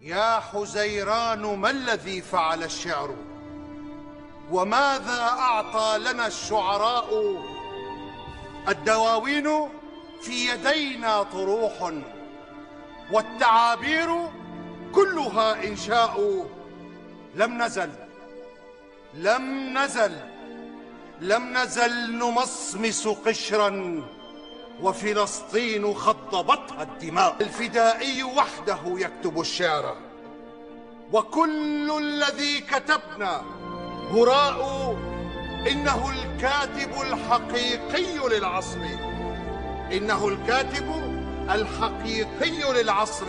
يا حزيران، ما الذي فعل الشعر؟ وماذا أعطى لنا الشعراء؟ الدواوين في يدينا طروح، والتعابير كلها إنشاء. لم نزل نمصمص قشرا، وفلسطين خضبتها الدماء. الفدائي وحده يكتب الشعر، وكل الذي كتبنا هراء. إنه الكاتب الحقيقي للعصر، إنه الكاتب الحقيقي للعصر.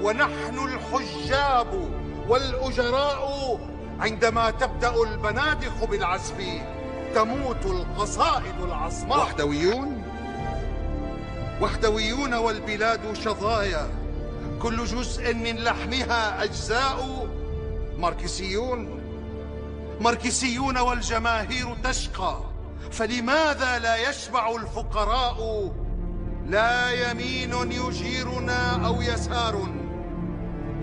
ونحن الحجاب والأجراء، عندما تبدأ البنادق بالعزف تموت القصائد العصماء. وحدويون والبلاد شظايا، كل جزء من لحمها أجزاء. ماركسيون والجماهير تشقى، فلماذا لا يشبع الفقراء؟ لا يمين يجيرنا أو يسار،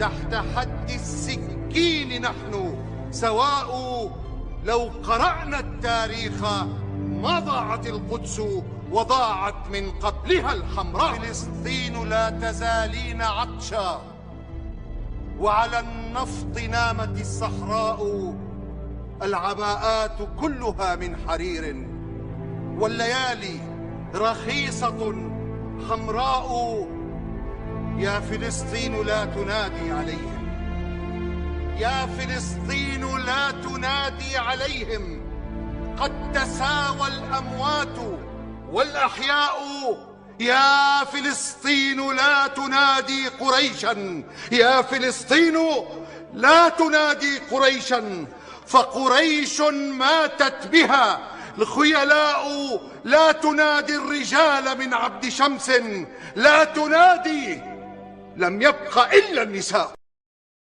تحت حد السكين نحن سواء. لو قرأنا التاريخ ما ضاعت القدس، وضاعت من قبلها الحمراء. فلسطين لا تزالين عطشا، وعلى النفط نامت الصحراء. العباءات كلها من حرير، والليالي رخيصة حمراء. يا فلسطين لا تنادي عليهم، يا فلسطين لا تنادي عليهم. قد تساوى الأموات والأحياء. يا فلسطين لا تنادي قريشا، يا فلسطين لا تنادي قريشا. فقريش ماتت بها الخيلاء. لا تنادي الرجال من عبد شمس، لا تنادي، لم يبق إلا النساء.